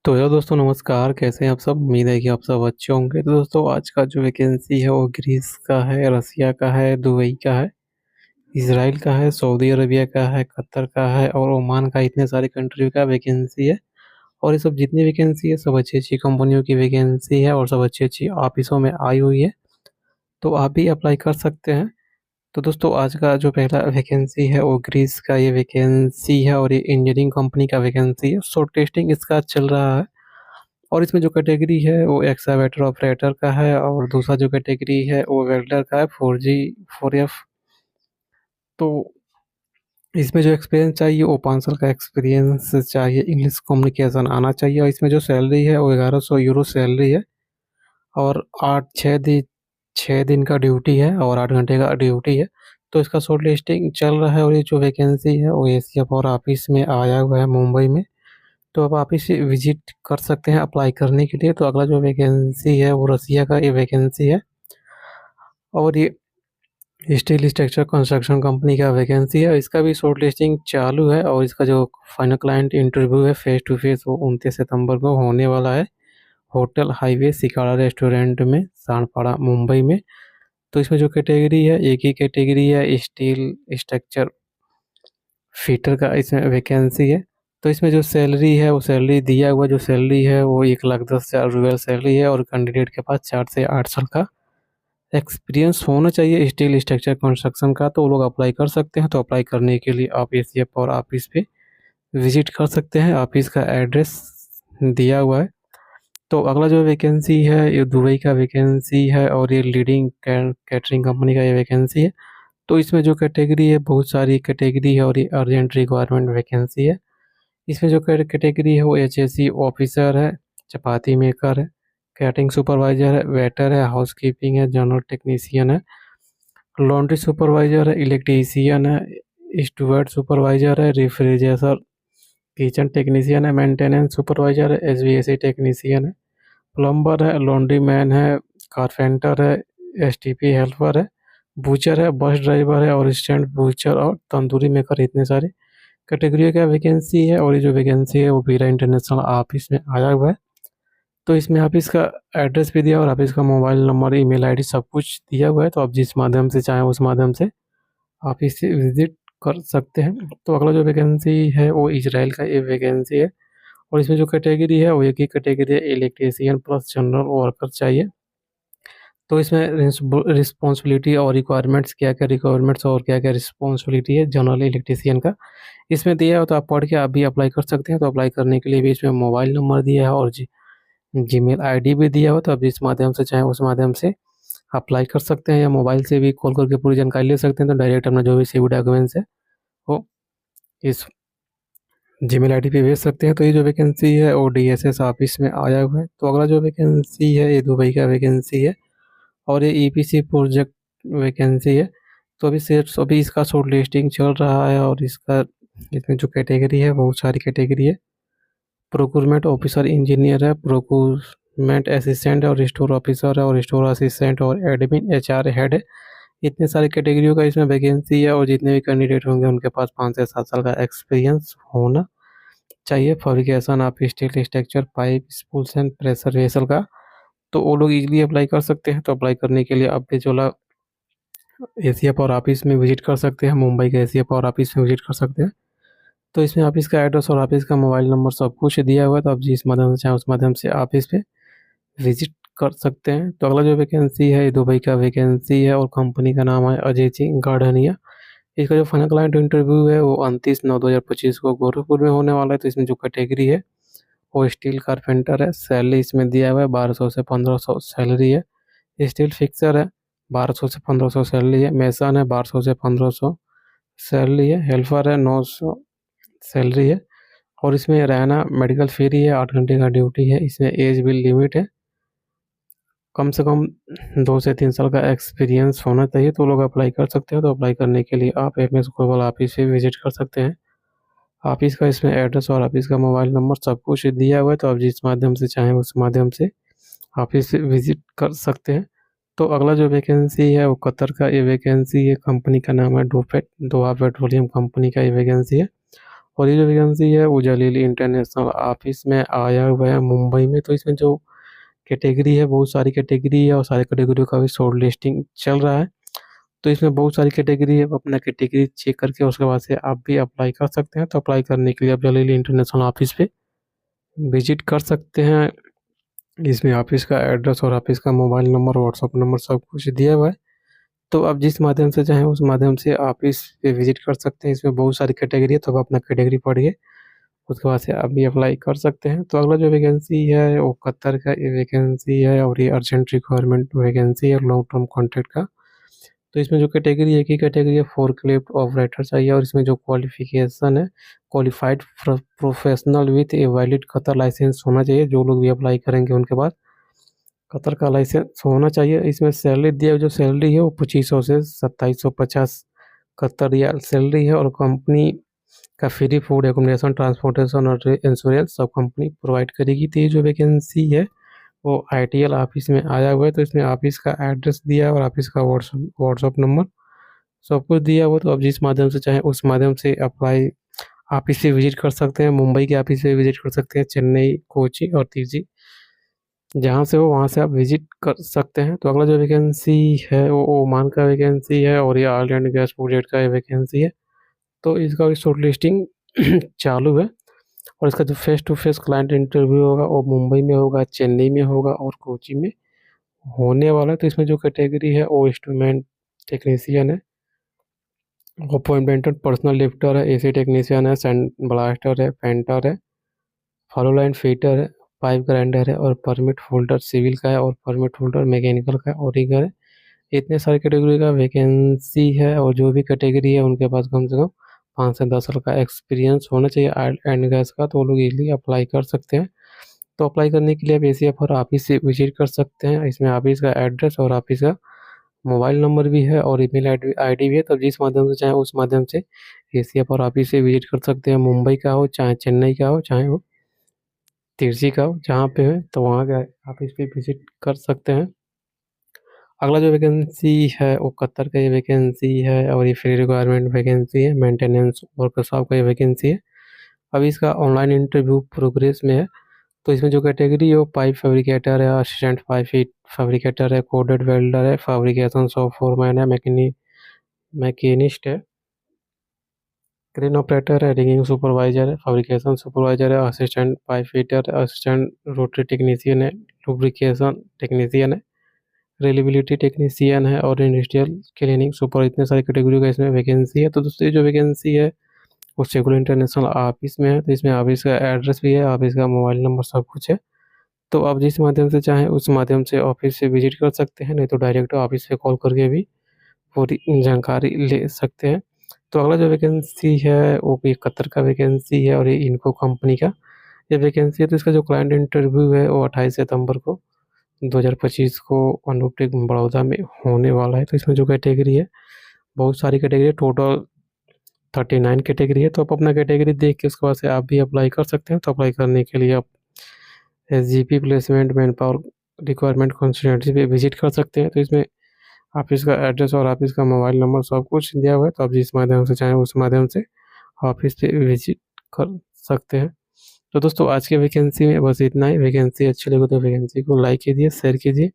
तो हेलो दोस्तों, नमस्कार। कैसे हैं आप सब? उम्मीद है कि आप सब अच्छे होंगे। तो दोस्तों, आज का जो वैकेंसी है वो ग्रीस का है, रसिया का है, दुबई का है, इज़राइल का है, सऊदी अरबिया का है, कतर का है और ओमान का। इतने सारे कंट्री का वैकेंसी है। और ये सब जितनी वैकेंसी है सब अच्छी-अच्छी कंपनियों की वैकेंसी है और सब अच्छी-अच्छी ऑफिसों में आई हुई है। तो आप भी अप्लाई कर सकते हैं। तो दोस्तों, आज का जो पहला वैकेंसी है वो ग्रीस का ये वैकेंसी है और ये इंजीनियरिंग कंपनी का वैकेंसी है। शॉर्ट टेस्टिंग इसका चल रहा है। और इसमें जो कैटेगरी है वो एक्सकावेटर ऑपरेटर का है और दूसरा जो कैटेगरी है वो वेल्डर का है, 4G 4F। तो इसमें जो एक्सपीरियंस चाहिए वो 5 साल का एक्सपीरियंस चाहिए, इंग्लिश कम्युनिकेशन आना चाहिए। और इसमें जो सैलरी है वो 1100 यूरो सैलरी है। और 6 दिन का ड्यूटी है और 8 घंटे का ड्यूटी है। तो इसका शॉर्ट लिस्टिंग चल रहा है और ये जो वैकेंसी है वो एशिया और ऑफिस में आया हुआ है मुंबई में। तो अब आप इसे विजिट कर सकते हैं अप्लाई करने के लिए। तो अगला जो वैकेंसी है वो रसिया का ये वैकेंसी है और ये स्टील स्ट्रक्चर कंस्ट्रक्शन कंपनी का वैकेंसी है। इसका भी शॉर्ट लिस्टिंग चालू है और इसका जो फाइनल क्लाइंट इंटरव्यू है फेस टू फेस वो 29 सितंबर को होने वाला है, होटल हाईवे सिकारा रेस्टोरेंट में, सांडपाड़ा मुंबई में। तो इसमें जो कैटेगरी है एक ही कैटेगरी है, स्टील स्ट्रक्चर फिटर का इसमें वैकेंसी है। तो इसमें जो सैलरी है वो सैलरी दिया हुआ जो सैलरी है वो 1,10,000 सैलरी है और कैंडिडेट के पास 4 से 8 साल का एक्सपीरियंस होना चाहिए स्टील स्ट्रक्चर कंस्ट्रक्शन का। तो वो लोग अप्लाई कर सकते हैं। तो अप्लाई करने के लिए आप एसीएफ और ऑफिस पे विजिट कर सकते हैं। ऑफिस का एड्रेस दिया हुआ है। तो अगला जो वैकेंसी है ये दुबई का वैकेंसी है और ये लीडिंग कैटरिंग कंपनी का ये वैकेंसी है। तो इसमें जो कैटेगरी है बहुत सारी कैटेगरी है और ये अर्जेंट रिक्वायरमेंट वैकेंसी है। इसमें जो कैटेगरी है वो एचएससी ऑफिसर है, चपाती मेकर है, कैटरिंग सुपरवाइजर है, वेटर है, हाउसकीपिंग है, जनरल टेक्नीशियन है, लॉन्ड्री सुपरवाइजर है, इलेक्ट्रीशियन है, स्टूवर्ड सुपरवाइजर है, रेफ्रिजरेटर किचन टेक्नीशियन है, मेंटेनेंस सुपरवाइजर है, एचवीएसी टेक्नीशियन है, प्लम्बर है, लॉन्ड्री मैन है, कारपेंटर है, एसटीपी हेल्पर है, बूचर है, बस ड्राइवर है और स्टैंड बूचर और तंदूरी मेकर। इतने सारे कैटेगरी का वैकेंसी है और ये जो वैकेंसी है वो वीरा इंटरनेशनल ऑफिस में आया हुआ है। तो इसमें ऑफिस का एड्रेस भी दिया और ऑफिस का मोबाइल नंबर, ईमेल आईडी सब कुछ दिया हुआ है। तो आप जिस माध्यम से चाहें उस माध्यम से आप इसे विजिट कर सकते हैं। तो अगला जो वैकेंसी है वो इजराइल का ये वैकेंसी है और इसमें जो कैटेगरी है वो एक ही कैटेगरी है, इलेक्ट्रीशियन प्लस जनरल वर्कर चाहिए। तो इसमें रिस्पॉन्सिबिलिटी और रिक्वायरमेंट्स क्या-क्या रिक्वायरमेंट्स और क्या-क्या रिस्पॉन्सिबिलिटी है जनरल इलेक्ट्रीशियन का, इसमें दिया हो तो आप पढ़ के आप भी अप्लाई कर सकते हैं। तो अप्लाई करने के लिए भी इसमें मोबाइल नंबर दिया है और जीमेल आईडी भी दिया हो। तो आप जिस माध्यम से चाहें उस माध्यम से अप्लाई कर सकते हैं या मोबाइल से भी कॉल करके पूरी जानकारी ले सकते हैं। तो डायरेक्ट अपना जो भी सीवी डॉक्यूमेंट्स है वो इस जीमेल आईडी पे भेज सकते हैं। तो ये जो वैकेंसी है वो डीएसएस ऑफिस में आया हुआ है। तो अगला जो वैकेंसी है ये दुबई का वैकेंसी है और ये ईपीसी प्रोजेक्ट वैकेंसी है। तो अभी इसका शॉर्ट लिस्टिंग चल रहा है और इसमें जो कैटेगरी है बहुत सारी कैटेगरी है। प्रोक्योरमेंट ऑफिसर इंजीनियर है, प्रोक्योरमेंट असिस्टेंट है और स्टोर ऑफिसर है और स्टोर असिस्टेंट और एडमिन एचआर हेड है। इतने सारी कैटेगरियों का इसमें वैकेंसी है और जितने भी कैंडिडेट होंगे उनके पास 5 से 7 साल का एक्सपीरियंस होना चाहिए। Fabrication of steel structure pipe spools and pressure vessel का। तो वो लोग इजीली अप्लाई कर सकते हैं। तो अप्लाई करने के लिए आप बेजोला एशिया पावर ऑफिस में विजिट कर सकते हैं, मुंबई के एशिया पावर ऑफिस में विजिट कर सकते हैं। तो इसमें ऑफिस का एड्रेस और ऑफिस का मोबाइल नंबर सब कुछ दिया हुआ है। तो आप जिस माध्यम से चाहें उस माध्यम से ऑफिस पे विजिट कर सकते हैं। तो अगला जो वैकेंसी है ये दुबई का वैकेंसी है और कंपनी का नाम है अजयची गार्डनिया। इसका जो फाइनल क्लाइंट इंटरव्यू है वो 29/9/2025 को गोरखपुर में होने वाला है। तो इसमें जो कैटेगरी है वो स्टील कारपेंटर है। सैलरी इसमें दिया हुआ है 1200 से 1500 सैलरी है। स्टील फिक्सर है 1200 से 1500 सैलरी है। मेसन है 1200 से 1500 सैलरी है। हेल्पर है 900 सैलरी है और इसमें रहना मेडिकल फ्री है। 8 घंटे का ड्यूटी है। इसमें एज भी लिमिट है, कम से कम 2 से 3 साल का एक्सपीरियंस होना चाहिए। तो लोग अप्लाई कर सकते हैं। तो अप्लाई करने के लिए आप एमएस ग्लोबल ऑफिस से विजिट कर सकते हैं। ऑफिस का इसमें एड्रेस और ऑफिस का मोबाइल नंबर सब कुछ दिया हुआ है। तो आप जिस माध्यम से चाहें उस माध्यम से ऑफिस से विजिट कर सकते हैं। तो अगला जो वैकेंसी है वो कतर का ये वैकेंसी है। कंपनी का नाम है डोहा पेट्रोलियम कंपनी का ये वैकेंसी है और ये जो वैकेंसी है वो जलील इंटरनेशनल ऑफिस में आया हुआ है मुंबई में। तो इसमें जो कैटेगरी है, बहुत सारी कैटेगरी है और सारी कैटेगरी का भी शॉर्ट लिस्टिंग चल रहा है। तो इसमें बहुत सारी कैटेगरी है, आप अपना कैटेगरी चेक करके उसके बाद से आप भी अप्लाई कर सकते हैं। तो अप्लाई करने के लिए आप जलील इंटरनेशनल ऑफिस पे विजिट कर सकते हैं। इसमें ऑफिस का एड्रेस और ऑफिस का मोबाइल नंबर, व्हाट्सअप नंबर सब कुछ दिया हुआ है। तो आप जिस माध्यम से चाहें उस माध्यम से ऑफिस पे विजिट कर सकते हैं। इसमें बहुत सारी कैटेगरी है, तो आप अपना कैटेगरी पढ़िए, उसके बाद से आप भी अप्लाई कर सकते हैं। तो अगला जो वैकेंसी है वो कतर का ये वैकेंसी है और ये अर्जेंट रिक्वायरमेंट वैकेंसी है लॉन्ग टर्म कॉन्ट्रैक्ट का। तो इसमें जो कैटेगरी है, एक ही कैटेगरी है, फोर्कलिफ्ट ऑपरेटर चाहिए और इसमें जो क्वालिफिकेशन है, qualified professional with a valid Qatar licence होना चाहिए। जो लोग भी अप्लाई करेंगे उनके पास कतर का लाइसेंस होना चाहिए। इसमें सैलरी दिया, जो सैलरी है वो 2500 से 2750 कतर रियाल सैलरी है और कंपनी का फ्री फूड, एकोमोडेशन, ट्रांसपोर्टेशन और इंश्योरेंस सब कंपनी प्रोवाइड करेगी। तो ये जो वैकेंसी है वो आईटीएल ऑफिस में आया हुआ है। तो इसमें ऑफिस का एड्रेस दिया है और ऑफिस का व्हाट्सअप नंबर सब कुछ दिया हुआ। तो आप जिस माध्यम से चाहें उस माध्यम से अप्लाई ऑफिस से विजिट कर सकते हैं। मुंबई के ऑफिस से विजिट कर सकते हैं, चेन्नई, कोची और तिरची, जहाँ से हो वहाँ से आप विजिट कर सकते हैं। तो अगला जो वैकेंसी है वो ओमान का वैकेंसी है और ये ऑयल एंड गैस प्रोजेक्ट का वैकेंसी है। तो इसका भी शॉर्ट लिस्टिंग चालू है और इसका जो face to face client interview होगा वो मुंबई में होगा, चेन्नई में होगा और कोची में होने वाला है। तो इसमें जो कैटेगरी है वो इंस्ट्रूमेंट टेक्नीशियन है, अपॉइंटमेंटेड पर्सनल लिफ्टर है, एसी टेक्नीशियन है, सैंड ब्लास्टर है, पेंटर है, फॉलो लाइन फिटर है, पाइप ग्राइंडर है और परमिट होल्डर सिविल का है और परमिट होल्डर मैकेनिकल का है और रिगर है। इतने सारे कैटेगरी का वैकेंसी है और जो भी कैटेगरी है उनके पास कम से कम 5 से 10 साल का एक्सपीरियंस होना चाहिए ऑयल एंड गैस का। तो वो लोग इजीली अप्लाई कर सकते हैं। तो अप्लाई करने के लिए आप एसीएफ और ऑफिस से विजिट कर सकते हैं। इसमें ऑफिस का एड्रेस और ऑफिस का मोबाइल नंबर भी है और ईमेल आईडी भी है। तो जिस माध्यम से चाहे उस माध्यम से एसीएफ और ऑफिस से विजिट कर सकते हैं। मुंबई का हो, चाहे चेन्नई का हो, चाहे वो तिरची का हो, जहाँ पे है तो वहाँ का ऑफिस पे विजिट कर सकते हैं। अगला जो वैकेंसी है वो कतर का ये वैकेंसी है और ये फ्री रिक्वायरमेंट वैकेंसी है, मेंटेनेंस वर्कर साहब का ये वैकेंसी है। अभी इसका ऑनलाइन इंटरव्यू प्रोग्रेस में है। तो इसमें जो कैटेगरी है वो पाइप फैब्रिकेटर है, असिस्टेंट पाइप फिट फैब्रिकेटर है, कोडेड वेल्डर है, फैब्रिकेशन शॉप फोरमैन है, मैकेनिस्ट है, क्रेन ऑपरेटर है, रिगिंग सुपरवाइजर है, फैब्रिकेशन सुपरवाइजर है, असिस्टेंट पाइप फिटर है, असिस्टेंट रोटरी टेक्नीशियन है, लुब्रिकेशन टेक्नीशियन है, रिलेबिलिटी टेक्नीशियन है और इंडस्ट्रियल क्लीनिंग सुपर। इतने सारे कैटेगरी का इसमें वैकेंसी है। तो दोस्तों ये जो वैकेंसी है वो सेकुलर इंटरनेशनल ऑफिस में है। तो इसमें ऑफिस का एड्रेस भी है, ऑफिस का मोबाइल नंबर सब कुछ है। तो आप जिस माध्यम से चाहें उस माध्यम से ऑफिस से विजिट कर सकते हैं, नहीं तो डायरेक्ट ऑफिस पे कॉल करके भी पूरी जानकारी ले सकते हैं। तो अगला जो वैकेंसी है वो भी कतर का वैकेंसी है और ये इनको कंपनी का ये वैकेंसी है। तो इसका जो क्लाइंट इंटरव्यू है वो 28 सितंबर को 2025 को अनुपटेक बड़ौदा में होने वाला है। तो इसमें जो कैटेगरी है, बहुत सारी कैटेगरी है, टोटल 39 कैटेगरी है। तो आप अपना कैटेगरी देख के उसके बाद से आप भी अप्लाई कर सकते हैं। तो अप्लाई करने के लिए आप SGP placement man power requirement consultancy पे विजिट कर सकते हैं। तो इसमें ऑफिस का एड्रेस और ऑफिस का मोबाइल नंबर सब कुछ दिया हुआ है। तो आप जिस माध्यम से चाहें उस माध्यम से ऑफिस पे विजिट कर सकते हैं। तो दोस्तों आज के वैकेंसी में बस इतना ही। वैकेंसी अच्छी लगे तो वैकेंसी को लाइक कीजिए, शेयर कीजिए।